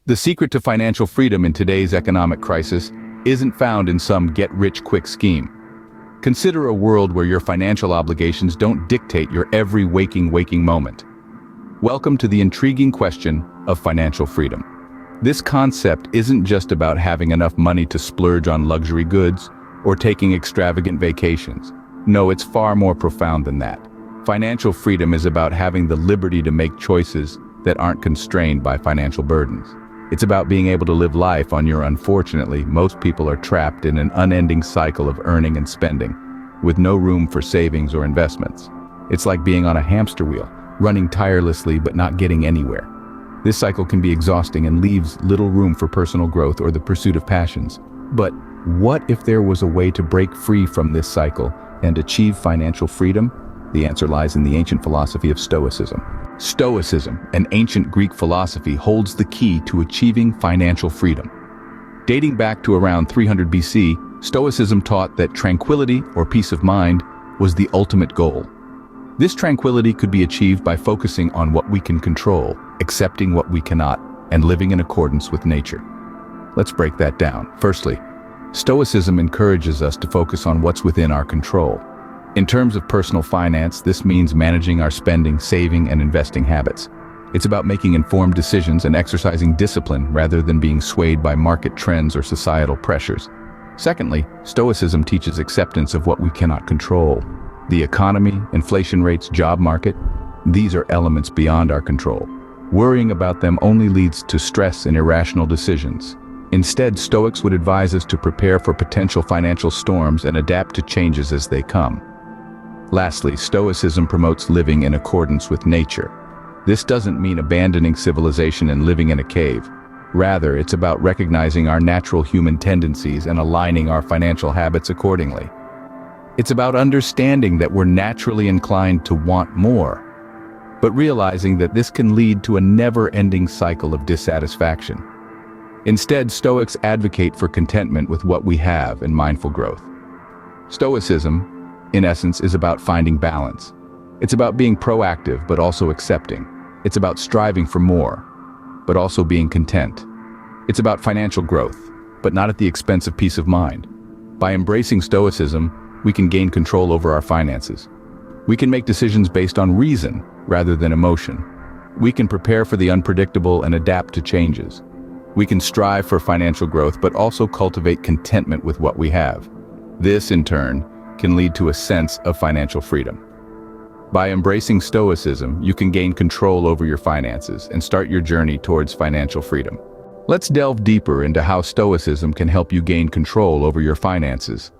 The secret to financial freedom in today's economic crisis isn't found in some get-rich-quick scheme. Consider a world where your financial obligations don't dictate your every waking moment. Welcome to the intriguing question of financial freedom. This concept isn't just about having enough money to splurge on luxury goods or taking extravagant vacations. No, it's far more profound than that. Financial freedom is about having the liberty to make choices that aren't constrained by financial burdens. It's about being able to live life on your own. Unfortunately, most people are trapped in an unending cycle of earning and spending, with no room for savings or investments. It's like being on a hamster wheel, running tirelessly but not getting anywhere. This cycle can be exhausting and leaves little room for personal growth or the pursuit of passions. But what if there was a way to break free from this cycle and achieve financial freedom? The answer lies in the ancient philosophy of Stoicism. Stoicism, an ancient Greek philosophy, holds the key to achieving financial freedom. Dating back to around 300 BC, Stoicism taught that tranquility or peace of mind was the ultimate goal. This tranquility could be achieved by focusing on what we can control, accepting what we cannot, and living in accordance with nature. Let's break that down. Firstly, Stoicism encourages us to focus on what's within our control. In terms of personal finance, this means managing our spending, saving, and investing habits. It's about making informed decisions and exercising discipline rather than being swayed by market trends or societal pressures. Secondly, Stoicism teaches acceptance of what we cannot control. The economy, inflation rates, job market, these are elements beyond our control. Worrying about them only leads to stress and irrational decisions. Instead, Stoics would advise us to prepare for potential financial storms and adapt to changes as they come. Lastly, Stoicism promotes living in accordance with nature. This doesn't mean abandoning civilization and living in a cave. Rather, it's about recognizing our natural human tendencies and aligning our financial habits accordingly. It's about understanding that we're naturally inclined to want more, but realizing that this can lead to a never-ending cycle of dissatisfaction. Instead, Stoics advocate for contentment with what we have and mindful growth. Stoicism, in essence, is about finding balance. It's about being proactive but also accepting. It's about striving for more, but also being content. It's about financial growth, but not at the expense of peace of mind. By embracing Stoicism, we can gain control over our finances. We can make decisions based on reason rather than emotion. We can prepare for the unpredictable and adapt to changes. We can strive for financial growth but also cultivate contentment with what we have. This, in turn, can lead to a sense of financial freedom. By embracing Stoicism, you can gain control over your finances and start your journey towards financial freedom. Let's delve deeper into how Stoicism can help you gain control over your finances.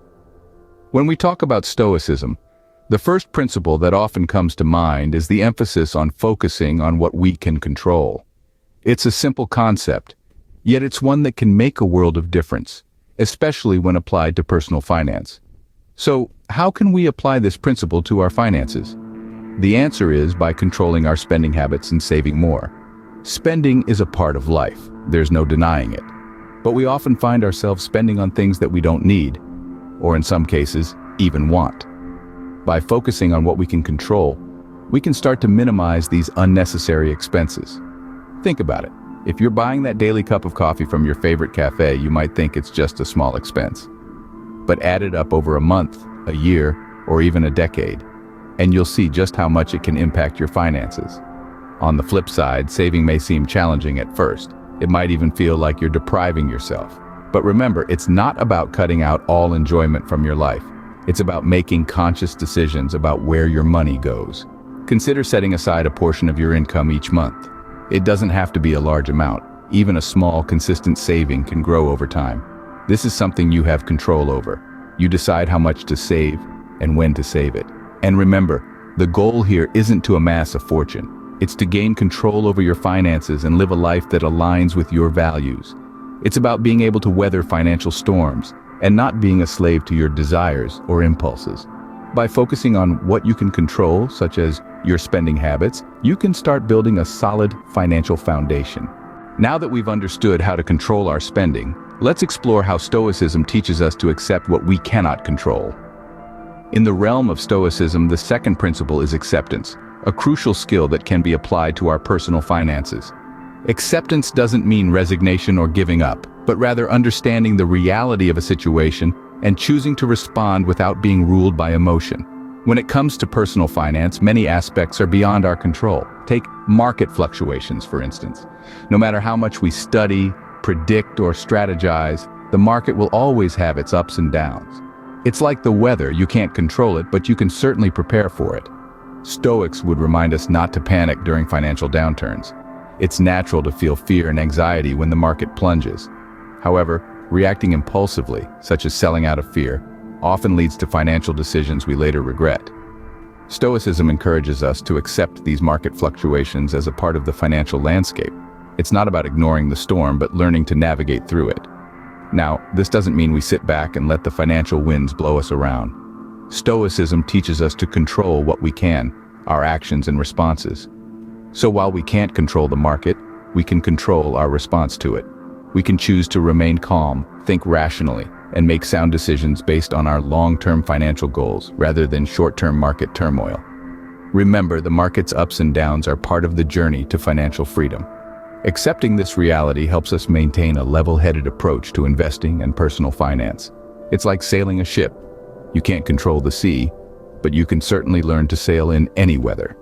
When we talk about Stoicism, the first principle that often comes to mind is the emphasis on focusing on what we can control. It's a simple concept, yet it's one that can make a world of difference, especially when applied to personal finance. So, how can we apply this principle to our finances? The answer is by controlling our spending habits and saving more. Spending is a part of life, there's no denying it. But we often find ourselves spending on things that we don't need, or in some cases, even want. By focusing on what we can control, we can start to minimize these unnecessary expenses. Think about it. If you're buying that daily cup of coffee from your favorite cafe, you might think it's just a small expense. But add it up over a month, a year, or even a decade, and you'll see just how much it can impact your finances. On the flip side, saving may seem challenging at first. It might even feel like you're depriving yourself. But remember, it's not about cutting out all enjoyment from your life. It's about making conscious decisions about where your money goes. Consider setting aside a portion of your income each month. It doesn't have to be a large amount. Even a small, consistent saving can grow over time. This is something you have control over. You decide how much to save and when to save it. And remember, the goal here isn't to amass a fortune. It's to gain control over your finances and live a life that aligns with your values. It's about being able to weather financial storms and not being a slave to your desires or impulses. By focusing on what you can control, such as your spending habits, you can start building a solid financial foundation. Now that we've understood how to control our spending, let's explore how Stoicism teaches us to accept what we cannot control. In the realm of Stoicism, the second principle is acceptance, a crucial skill that can be applied to our personal finances. Acceptance doesn't mean resignation or giving up, but rather understanding the reality of a situation and choosing to respond without being ruled by emotion. When it comes to personal finance, many aspects are beyond our control. Take market fluctuations, for instance. No matter how much we study, predict, or strategize, the market will always have its ups and downs. It's like the weather, you can't control it, but you can certainly prepare for it. Stoics would remind us not to panic during financial downturns. It's natural to feel fear and anxiety when the market plunges. However, reacting impulsively, such as selling out of fear, often leads to financial decisions we later regret. Stoicism encourages us to accept these market fluctuations as a part of the financial landscape. It's not about ignoring the storm, but learning to navigate through it. Now, this doesn't mean we sit back and let the financial winds blow us around. Stoicism teaches us to control what we can, our actions and responses. So while we can't control the market, we can control our response to it. We can choose to remain calm, think rationally, and make sound decisions based on our long-term financial goals rather than short-term market turmoil. Remember, the market's ups and downs are part of the journey to financial freedom. Accepting this reality helps us maintain a level-headed approach to investing and personal finance. It's like sailing a ship. You can't control the sea, but you can certainly learn to sail in any weather.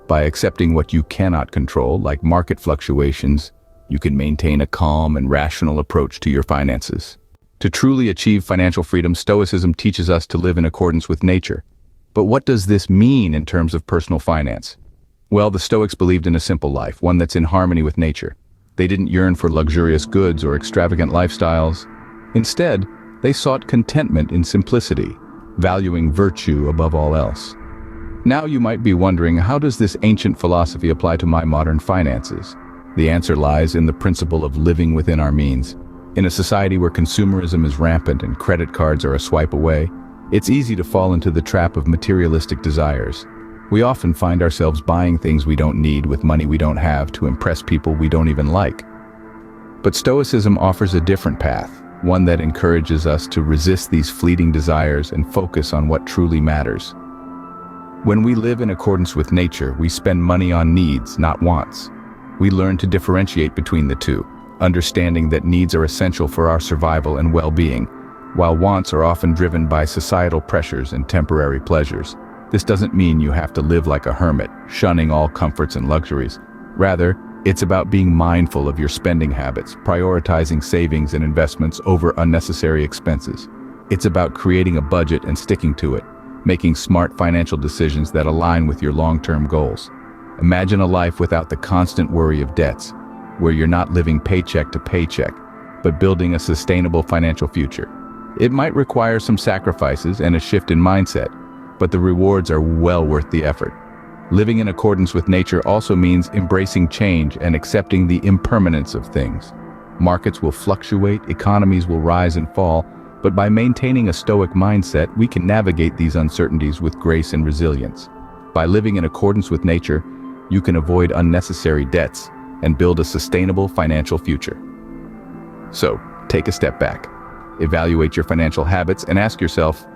By accepting what you cannot control, like market fluctuations, you can maintain a calm and rational approach to your finances. To truly achieve financial freedom, Stoicism teaches us to live in accordance with nature. But what does this mean in terms of personal finance? Well, the Stoics believed in a simple life, one that's in harmony with nature. They didn't yearn for luxurious goods or extravagant lifestyles. Instead, they sought contentment in simplicity, valuing virtue above all else. Now you might be wondering, how does this ancient philosophy apply to my modern finances? The answer lies in the principle of living within our means. In a society where consumerism is rampant and credit cards are a swipe away, it's easy to fall into the trap of materialistic desires. We often find ourselves buying things we don't need with money we don't have to impress people we don't even like. But Stoicism offers a different path, one that encourages us to resist these fleeting desires and focus on what truly matters. When we live in accordance with nature, we spend money on needs, not wants. We learn to differentiate between the two, understanding that needs are essential for our survival and well-being, while wants are often driven by societal pressures and temporary pleasures. This doesn't mean you have to live like a hermit, shunning all comforts and luxuries. Rather, it's about being mindful of your spending habits, prioritizing savings and investments over unnecessary expenses. It's about creating a budget and sticking to it, making smart financial decisions that align with your long-term goals. Imagine a life without the constant worry of debts, where you're not living paycheck to paycheck, but building a sustainable financial future. It might require some sacrifices and a shift in mindset, but the rewards are well worth the effort. Living in accordance with nature also means embracing change and accepting the impermanence of things. Markets will fluctuate, economies will rise and fall, but by maintaining a stoic mindset, we can navigate these uncertainties with grace and resilience. By living in accordance with nature, you can avoid unnecessary debts and build a sustainable financial future. So, take a step back, evaluate your financial habits, and ask yourself,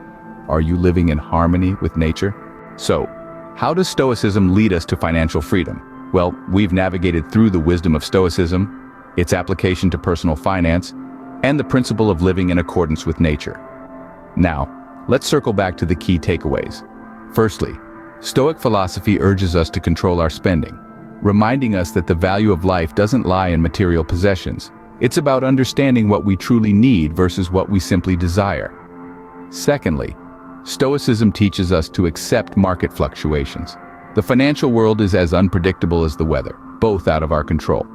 are you living in harmony with nature? So, how does Stoicism lead us to financial freedom? Well, we've navigated through the wisdom of Stoicism, its application to personal finance, and the principle of living in accordance with nature. Now, let's circle back to the key takeaways. Firstly, Stoic philosophy urges us to control our spending, reminding us that the value of life doesn't lie in material possessions. It's about understanding what we truly need versus what we simply desire. Secondly, Stoicism teaches us to accept market fluctuations. The financial world is as unpredictable as the weather, both out of our control.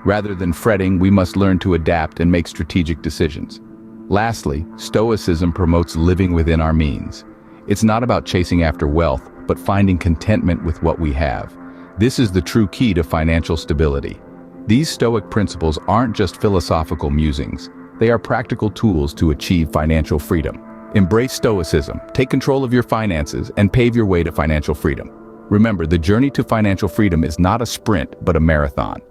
Rather than fretting, we must learn to adapt and make strategic decisions. Lastly, Stoicism promotes living within our means. It's not about chasing after wealth, but finding contentment with what we have. This is the true key to financial stability. These Stoic principles aren't just philosophical musings. They are practical tools to achieve financial freedom. Embrace Stoicism, take control of your finances, and pave your way to financial freedom. Remember, the journey to financial freedom is not a sprint, but a marathon.